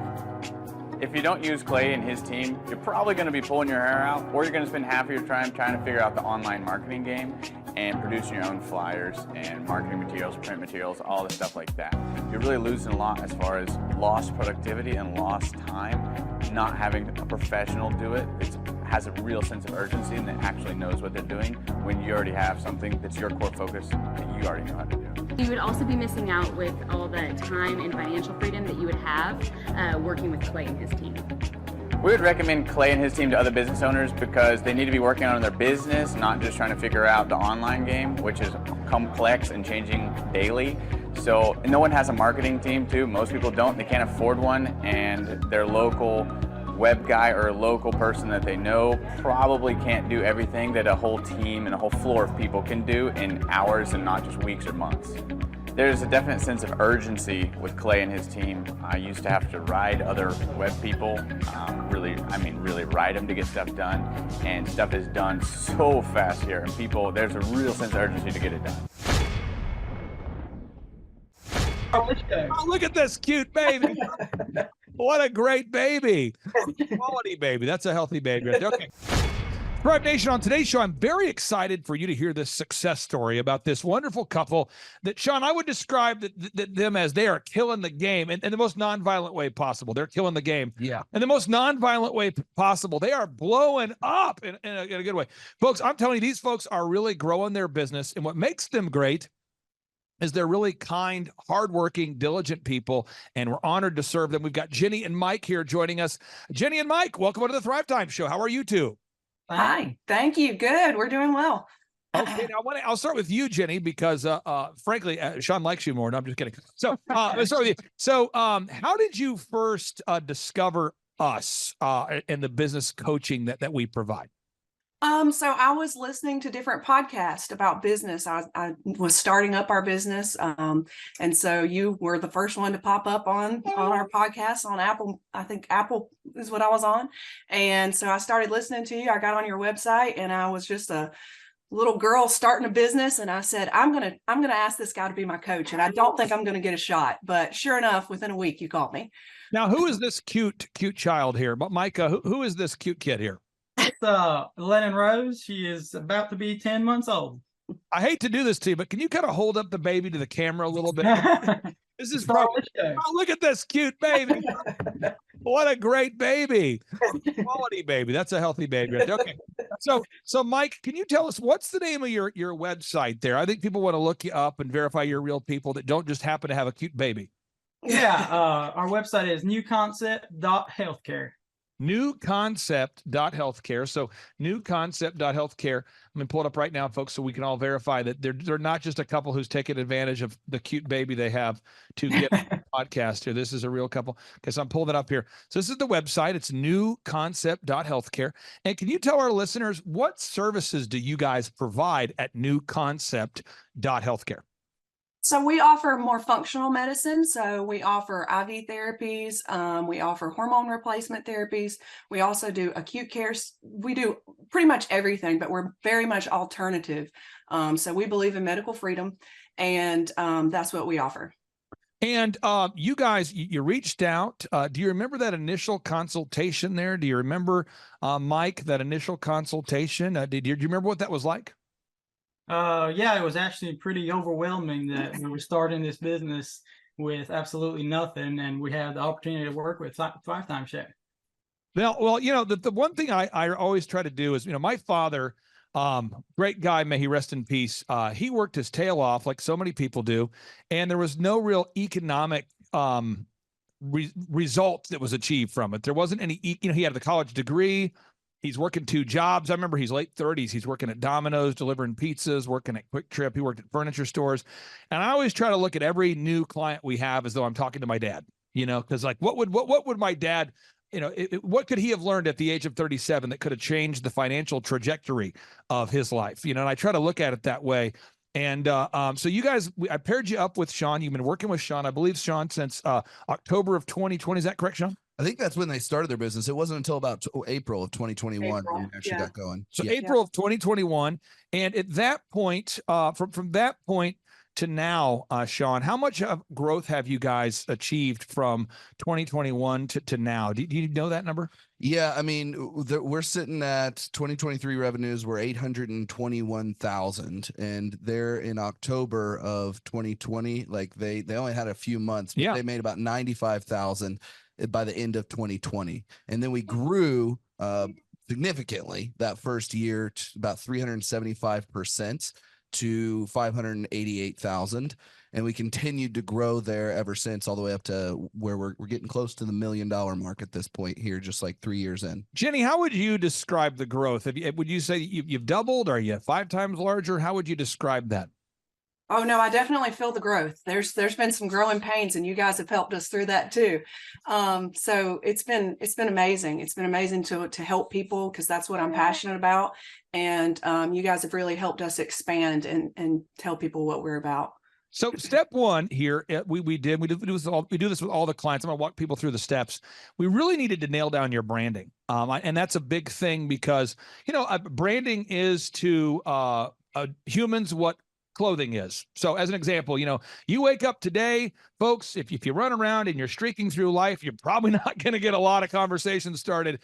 If you don't use Clay and his team, you're probably going to be pulling your hair out, or you're going to spend half of your time trying to figure out the online marketing game and producing your own flyers and marketing materials, print materials, all the stuff like that. You're really losing a lot as far as lost productivity and lost time, not having a professional do it. It has a real sense of urgency and that actually knows what they're doing when you already have something that's your core focus that you already know how to do. You would also be missing out with all the time and financial freedom that you would have working with Clay and his team. We would recommend Clay and his team to other business owners because they need to be working on their business, not just trying to figure out the online game, which is complex and changing daily. So no one has a marketing team too. Most people don't. They can't afford one, and their local web guy or a local person that they know probably can't do everything that a whole team and a whole floor of people can do in hours and not just weeks or months. There's a definite sense of urgency with Clay and his team. I used to have to ride other web people, really ride them to get stuff done, and stuff is done so fast here, and there's a real sense of urgency to get it done. Oh, look at this cute baby. What a great baby. Quality baby. That's a healthy baby. Okay. Thrive Nation, on today's show, I'm very excited for you to hear this success story about this wonderful couple that, Sean, I would describe them as they are killing the game in the most nonviolent way possible. They're killing the game. Yeah. In the most nonviolent way possible. They are blowing up in a good way. Folks, I'm telling you, these folks are really growing their business, and what makes them great is they're really kind, hardworking, diligent people, and we're honored to serve them. We've got Jenny and Mike here joining us. Jenny and Mike, welcome to the Thrivetime Show. How are you two? Hi, thank you. Good. We're doing well. Okay, now I'll start with you, Jenny, because frankly, Sean likes you more. No, I'm just kidding. So let's start with you. So how did you first discover us and the business coaching that we provide? So I was listening to different podcasts about business. I was starting up our business. And so you were the first one to pop up on our podcast on Apple. I think Apple is what I was on. And so I started listening to you. I got on your website, and I was just a little girl starting a business. And I said, I'm going to ask this guy to be my coach. And I don't think I'm going to get a shot, but sure enough, within a week, you called me. Now, who is this cute child here? But Micah, who is this cute kid here? It's Lennon Rose. She is about to be 10 months old. I hate to do this to you, but can you kind of hold up the baby to the camera a little bit? This is probably, look at this cute baby. What a great baby. Quality baby. That's a healthy baby. Okay. So Mike, can you tell us what's the name of your website there? I think people want to look you up and verify you're real people that don't just happen to have a cute baby. Yeah. Our website is newconcept.healthcare. Newconcept.healthcare. So newconcept.healthcare. I'm going to pull it up right now, folks, so we can all verify that they're not just a couple who's taking advantage of the cute baby they have to get a podcast here. This is a real couple. Okay, so I'm pulling it up here. So this is the website. It's newconcept.healthcare. And can you tell our listeners what services do you guys provide at newconcept.healthcare? So we offer more functional medicine. So we offer IV therapies. We offer hormone replacement therapies. We also do acute care. We do pretty much everything, but we're very much alternative. So we believe in medical freedom, and that's what we offer. And you guys, you reached out. Do you remember that initial consultation there? Do you remember, Mike, that initial consultation? Do you remember what that was like? Yeah, it was actually pretty overwhelming that we were starting this business with absolutely nothing, and we had the opportunity to work with Thrivetime Show. Well, the one thing I always try to do is, my father, great guy, may he rest in peace. He worked his tail off like so many people do, and there was no real economic result that was achieved from it. There wasn't any, he had the college degree. He's working 2 jobs. I remember he's late 30s. He's working at Domino's, delivering pizzas, working at Quick Trip. He worked at furniture stores. And I always try to look at every new client we have as though I'm talking to my dad, because like, what would my dad, what could he have learned at the age of 37 that could have changed the financial trajectory of his life? And I try to look at it that way. And so you guys, I paired you up with Sean. You've been working with Sean, I believe, Sean, since October of 2020. Is that correct, Sean? I think that's when they started their business. It wasn't until about April of 2021 when we actually got going. So April of 2021. And at that point, from that point to now, Sean, how much of growth have you guys achieved from 2021 to now? Do you know that number? Yeah, I mean, we're sitting at 2023 revenues were 821,000, and they're in October of 2020. Like they only had a few months, but they made about 95,000 by the end of 2020, and then we grew significantly that first year to about 375% to 588,000, and we continued to grow there ever since, all the way up to where we're getting close to the $1 million mark at this point here, just like 3 years in. Jenny, how would you describe the growth? Would you say you've doubled? Are you 5 times larger? How would you describe that? Oh no, I definitely feel the growth. There's been some growing pains, and you guys have helped us through that too. So it's been amazing. It's been amazing to help people, because that's what I'm passionate about. And you guys have really helped us expand and tell people what we're about. So step one here, we do this with all the clients. I'm gonna walk people through the steps. We really needed to nail down your branding, and that's a big thing, because branding is to humans what clothing is. So as an example, you wake up today, folks, if you run around and you're streaking through life, you're probably not going to get a lot of conversations started.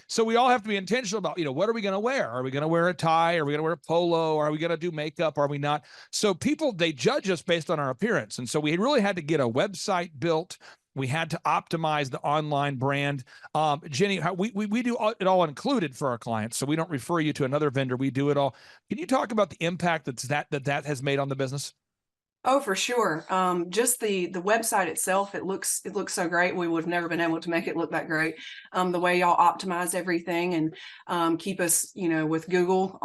So we all have to be intentional about, what are we going to wear? Are we going to wear a tie? Are we going to wear a polo? Are we going to do makeup? Are we not? So people, they judge us based on our appearance. And so we really had to get a website built. We had to optimize the online brand. Jenny, we do it all included for our clients, so we don't refer you to another vendor. We do it all. Can you talk about the impact that has made on the business? Oh, for sure. Just the website itself, it looks so great. We would have never been able to make it look that great. The way y'all optimize everything and keep us, with Google,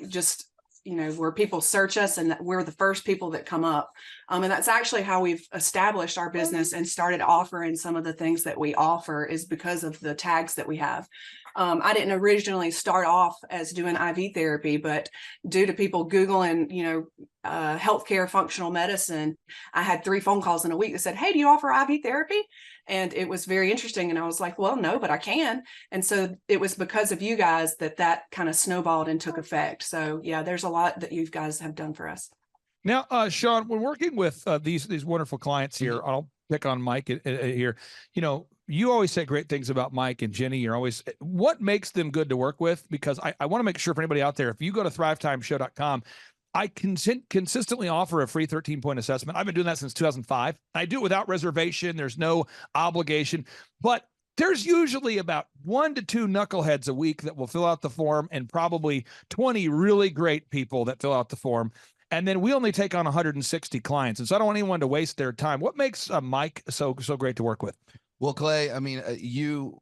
just where people search us, and that we're the first people that come up. And that's actually how we've established our business and started offering some of the things that we offer, is because of the tags that we have. I didn't originally start off as doing IV therapy, but due to people Googling, healthcare functional medicine, I had 3 phone calls in a week that said, "Hey, do you offer IV therapy?" And it was very interesting. And I was like, well, no, but I can. And so it was because of you guys that kind of snowballed and took effect. So yeah, there's a lot that you guys have done for us. Now, Sean, we're working with these wonderful clients here. I'll pick on Mike here. You always say great things about Mike and Jenny. What makes them good to work with? Because I want to make sure for anybody out there, if you go to thrivetimeshow.com, I consistently offer a free 13-point assessment. I've been doing that since 2005. I do it without reservation. There's no obligation, but there's usually about 1 to 2 knuckleheads a week that will fill out the form, and probably 20 really great people that fill out the form. And then we only take on 160 clients. And so I don't want anyone to waste their time. What makes Mike so great to work with? Well, Clay, I mean,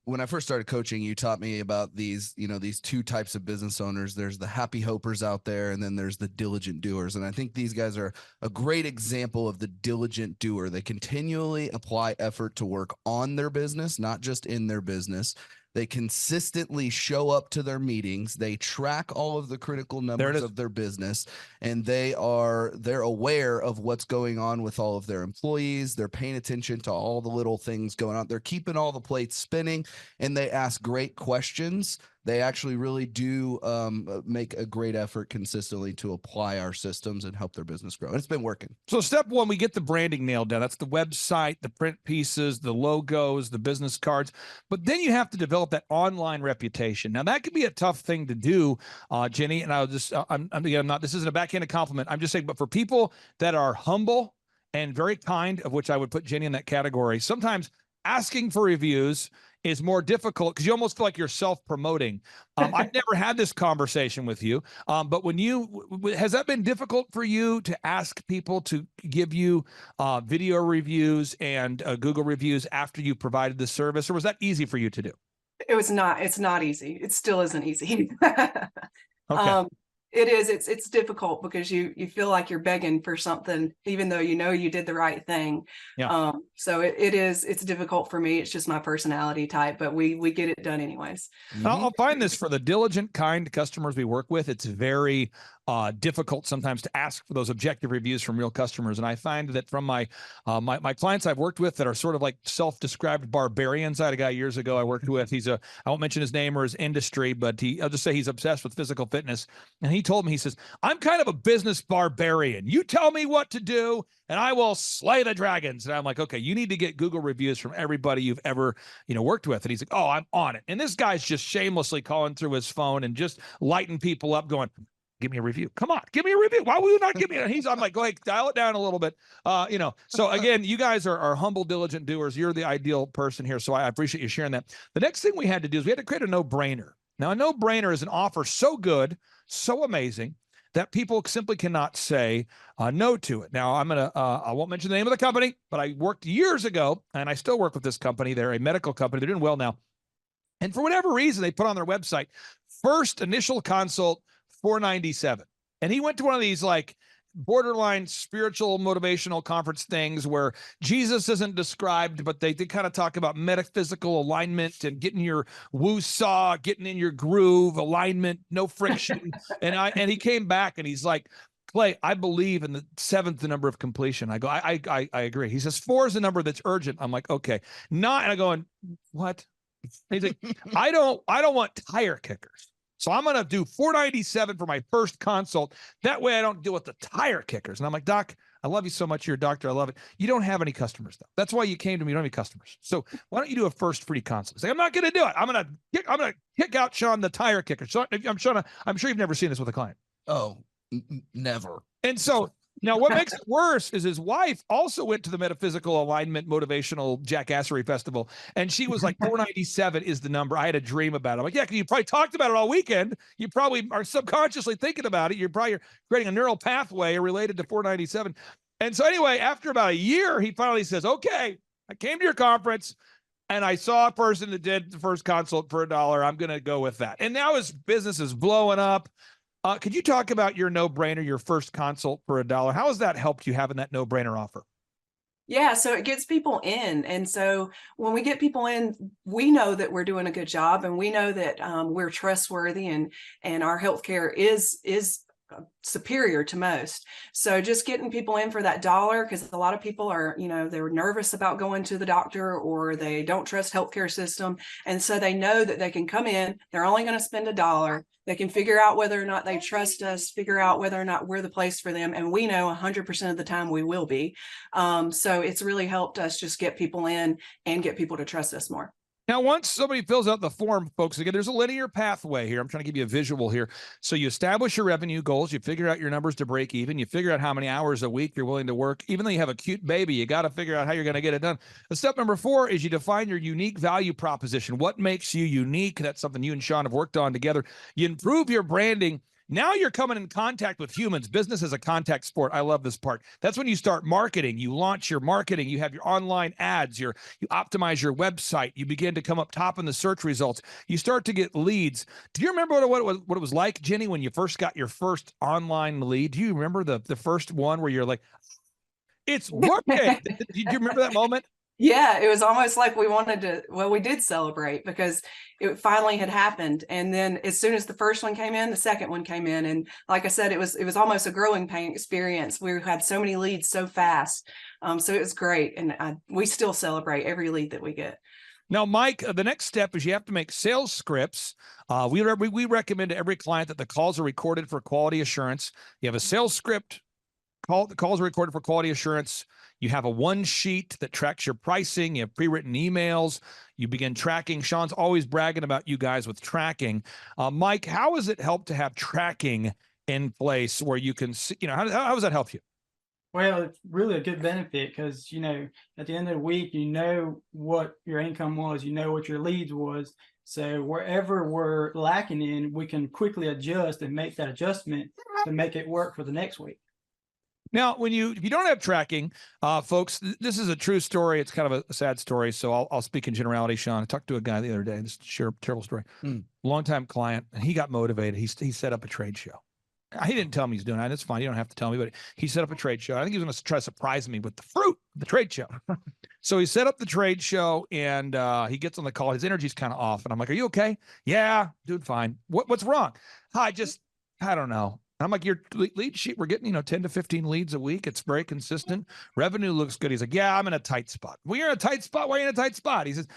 when I first started coaching, you taught me about these 2 types of business owners. There's the happy hopers out there, and then there's the diligent doers. And I think these guys are a great example of the diligent doer. They continually apply effort to work on their business, not just in their business. They consistently show up to their meetings. They track all of the critical numbers of their business, and they're aware of what's going on with all of their employees. They're paying attention to all the little things going on. They're keeping all the plates spinning, and they ask great questions they actually really do make a great effort consistently to apply our systems and help their business grow. And it's been working. So step one, we get the branding nailed down. That's the website, the print pieces, the logos, the business cards. But then you have to develop that online reputation. Now that can be a tough thing to do, Jenny. And I'll just, I'm not, this isn't a backhanded compliment. I'm just saying, but for people that are humble and very kind, of which I would put Jenny in that category, sometimes asking for reviews is more difficult because you almost feel like you're self-promoting. I've never had this conversation with you, but has that been difficult for you to ask people to give you video reviews and Google reviews after you provided the service, or was that easy for you to do? It's not easy. It still isn't easy. Okay. It is. It's difficult because you feel like you're begging for something, even though you know you did the right thing. Yeah. So it's difficult for me. It's just my personality type, but we get it done anyways. I'll find this for the diligent, kind customers we work with. It's very difficult sometimes to ask for those objective reviews from real customers. And I find that from my clients I've worked with that are sort of like self-described barbarians. I had a guy years ago I worked with. I won't mention his name or his industry, but I'll just say he's obsessed with physical fitness. And he told me, he says, I'm kind of a business barbarian. You tell me what to do and I will slay the dragons. And I'm like, okay, you need to get Google reviews from everybody you've ever, worked with. And he's like, oh, I'm on it. And this guy's just shamelessly calling through his phone and just lighting people up going, give me a review. Come on, give me a review. Why will you not give me it? I'm like, go ahead, dial it down a little bit. So again, you guys are humble, diligent doers. You're the ideal person here. So I appreciate you sharing that. The next thing we had to do is we had to create a no-brainer. Now, a no-brainer is an offer so good, so amazing that people simply cannot say no to it. Now, I won't mention the name of the company, but I worked years ago and I still work with this company. They're a medical company. They're doing well now. And for whatever reason, they put on their website, first initial consult, $497. And he went to one of these like borderline spiritual motivational conference things where Jesus isn't described, but they kind of talk about metaphysical alignment and getting your woo-saw, getting in your groove, alignment, no friction. And he came back and he's like, Clay, I believe in the 7th, the number of completion. I go, I agree. He says 4 is the number that's urgent. I'm like, okay. And I go, what? He's like, I don't want tire kickers. So I'm going to do $497 for my first consult. That way I don't deal with the tire kickers. And I'm like, Doc, I love you so much. You're a doctor. I love it. You don't have any customers, though. That's why you came to me. You don't have any customers. So why don't you do a first free consult? Say, I'm not going to do it. I'm going to kick out Sean the tire kicker. So I'm sure you've never seen this with a client. Oh, never. And so now what makes it worse is his wife also went to the Metaphysical Alignment Motivational Jackassery Festival. And she was like, 497 is the number. I had a dream about it. I'm like, yeah, because you probably talked about it all weekend. You probably are subconsciously thinking about it. You're probably creating a neural pathway related to 497. And so anyway, after about a year, he finally says, okay, I came to your conference and I saw a person that did the first consult for $1. I'm going to go with that. And now his business is blowing up. Could you talk about your no-brainer, your first consult for $1? How has that helped you having that no-brainer offer? Yeah, so it gets people in. And so when we get people in, we know that we're doing a good job and we know that we're trustworthy and our healthcare is superior to most. So just getting people in for that $1, because a lot of people are, they're nervous about going to the doctor or they don't trust healthcare system. And so they know that they can come in, they're only going to spend $1. They can figure out whether or not they trust us, figure out whether or not we're the place for them. And we know 100% of the time we will be. So it's really helped us just get people in and get people to trust us more. Now, once somebody fills out the form, folks, again, there's a linear pathway here. I'm trying to give you a visual here. So you establish your revenue goals. You figure out your numbers to break even. You figure out how many hours a week you're willing to work. Even though you have a cute baby, you got to figure out how you're going to get it done. Step number 4 is you define your unique value proposition. What makes you unique? That's something you and Sean have worked on together. You improve your branding. Now you're coming in contact with humans. Business is a contact sport. I love this part. That's when you start marketing. You launch your marketing. You have your online ads. You optimize your website. You begin to come up top in the search results. You start to get leads. Do you remember what it was like, Jenny, when you first got your first online lead? Do you remember the first one where you're like, it's working? Did you remember that moment? Yeah, it was almost like we did celebrate because it finally had happened. And then as soon as the first one came in, the second one came in. And like I said, it was almost a growing pain experience. We had so many leads so fast. So it was great. And we still celebrate every lead that we get. Now, Mike, the next step is you have to make sales scripts. We recommend to every client that the calls are recorded for quality assurance. You have a sales script. The calls are recorded for quality assurance. You have a one sheet that tracks your pricing. You have pre-written emails. You begin tracking. Sean's always bragging about you guys with tracking. Mike, how has it helped to have tracking in place where you can see, how does that help you? Well, it's really a good benefit because, at the end of the week, what your income was, what your leads was. So wherever we're lacking in, we can quickly adjust and make that adjustment to make it work for the next week. Now, if you don't have tracking, folks, this is a true story. It's kind of a sad story, so I'll speak in generality, Sean. I talked to a guy the other day, just share a terrible story. Longtime client, and he got motivated. He set up a trade show. He didn't tell me he's doing it. It's fine. You don't have to tell me, but he set up a trade show. I think he was going to try to surprise me with the fruit of the trade show. So he set up the trade show, and he gets on the call. His energy's kind of off, and I'm like, "Are you okay?" "Yeah, dude, fine." What's wrong?" I don't know. I'm like, "Your lead sheet, we're getting, 10 to 15 leads a week. It's very consistent. Revenue looks good." He's like, "Yeah, I'm in a tight spot." "Well, you're in a tight spot. Why are you in a tight spot?" He says,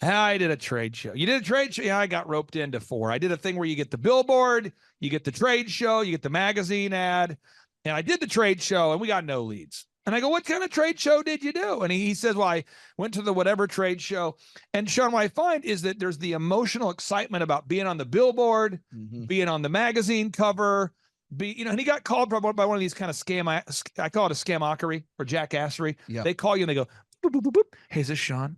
"I did a trade show." "You did a trade show?" "Yeah, I got roped into 4. I did a thing where you get the billboard, you get the trade show, you get the magazine ad. And I did the trade show and we got no leads." And I go, "What kind of trade show did you do?" And he says, "Well, I went to the whatever trade show." And Sean, what I find is that there's the emotional excitement about being on the billboard, being on the magazine cover, and he got called by one of these kind of scam. I call it a scamockery or jackassery. Yeah. They call you and they go, boop, boop, boop, boop. "Hey, is this Sean?"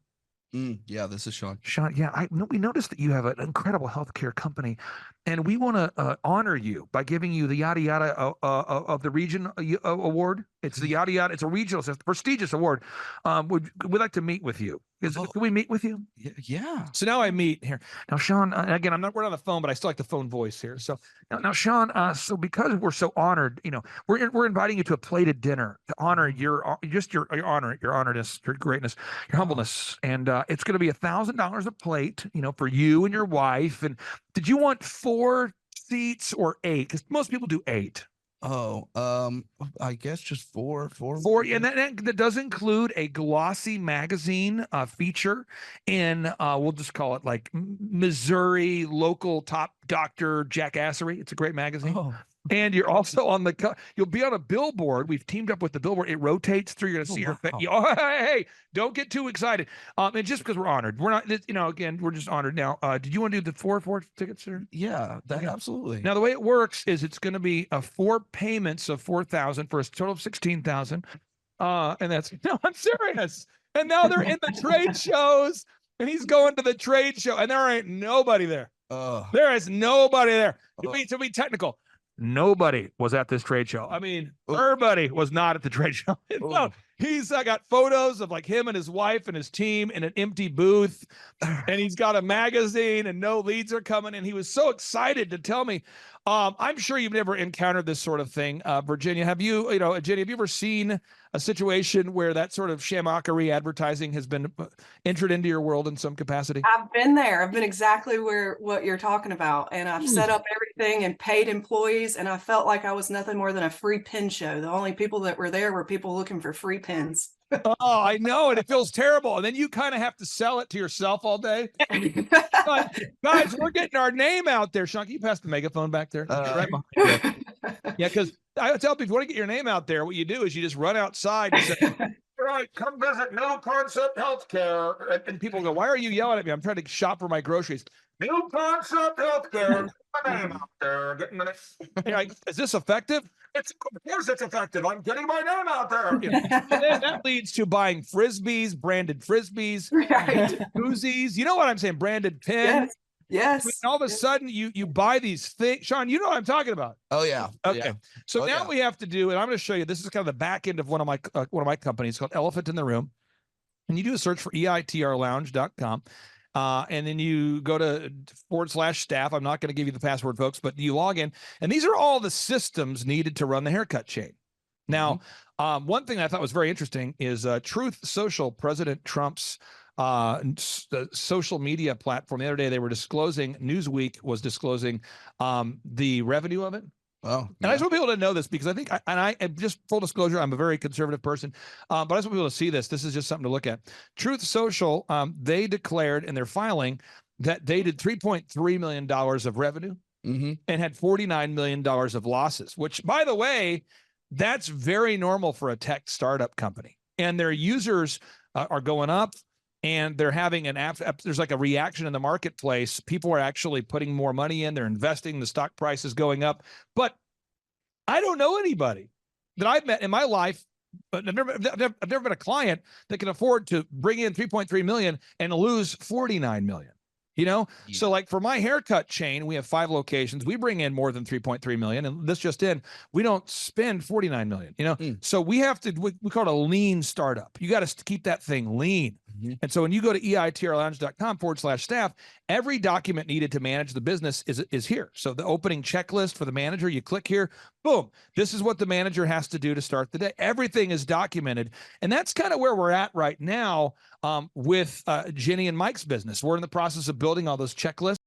Yeah, this is Sean. "Sean, yeah, we noticed that you have an incredible healthcare company, and we want to honor you by giving you the yada yada of the region award. It's the yada yada. It's a regional, it's a prestigious award. We'd like to meet with you. Can we meet with you?" Yeah. So now I meet here. Now, Sean, again, we're on the phone, but I still like the phone voice here. So now Sean, so because we're so honored, we're inviting you to a plated dinner to honor your honoredness, your greatness, your humbleness. And it's going to be $1,000 a plate, for you and your wife. And did you want 4 seats or 8? Because most people do 8. Oh, I guess just 4. 4, and that does include a glossy magazine feature in we'll just call it like Missouri local top doctor jackassery. It's a great magazine. Oh. And you're also you'll be on a billboard. We've teamed up with the billboard. It rotates through. You're going to see your face. Oh, hey, don't get too excited. And just because we're honored, we're not, again, we're just honored. Now, did you want to do the 4 tickets, sir? Yeah, absolutely. Now, the way it works is it's going to be 4 payments of $4,000 for a total of $16,000. And no, I'm serious. And now they're in the trade shows, and he's going to the trade show, and there ain't nobody there. There is nobody there. To be technical, nobody was at this trade show. I mean, everybody was not at the trade show. No, he's got photos of like him and his wife and his team in an empty booth, and he's got a magazine and no leads are coming. And he was so excited to tell me, I'm sure you've never encountered this sort of thing. Virginia, have you, Jenny, have you ever seen a situation where that sort of shamockery advertising has been entered into your world in some capacity? I've been there. I've been exactly what you're talking about. And I've set up everything and paid employees. And I felt like I was nothing more than a free pin show. The only people that were there were people looking for free pins. Oh, I know. And it feels terrible. And then you kind of have to sell it to yourself all day. But, guys, we're getting our name out there. Sean, can you pass the megaphone back there? Right behind you. Yeah, because I tell people, if you want to get your name out there, what you do is you just run outside and say, "All right, come visit New Concept Healthcare." And people go, "Why are you yelling at me? I'm trying to shop for my groceries." New Concept Healthcare. Get my name out there. Getting the name. Like, is this effective? Of course it's effective. I'm getting my name out there. And then that leads to buying frisbees, branded frisbees, koozies. You know what I'm saying? Branded pins. Yes. And all of a sudden, you buy these things. Sean, you know what I'm talking about. Oh yeah. Okay. Yeah. So now we have to do, and I'm going to show you. This is kind of the back end of one of my companies called Elephant in the Room, and you do a search for eitrlounge.com. And then you go to /staff. I'm not going to give you the password, folks, but you log in, and these are all the systems needed to run the haircut chain. Now, one thing I thought was very interesting is Truth Social, President Trump's the social media platform. The other day they were disclosing, Newsweek was disclosing the revenue of it. Oh, and I just want people to know this because I think, and just full disclosure, I'm a very conservative person, but I just want people to see this. This is just something to look at. Truth Social, they declared in their filing that they did $3.3 million of revenue and had $49 million of losses, which, by the way, that's very normal for a tech startup company. And their users are going up. And they're having there's like a reaction in the marketplace. People are actually putting more money in. They're investing. The stock price is going up. But I don't know anybody that I've met in my life. But I've never been a client that can afford to bring in 3.3 million and lose 49 million. You know, so like for my haircut chain, we have 5 locations. We bring in more than 3.3 million, and this just in, we don't spend 49 million. You know, so we have to. We call it a lean startup. You got to keep that thing lean. And so when you go to eitrlounge.com/staff, every document needed to manage the business is here. So the opening checklist for the manager, you click here, boom. This is what the manager has to do to start the day. Everything is documented, and that's kind of where we're at right now with Jenny and Mike's business. We're in the process of building all those checklists.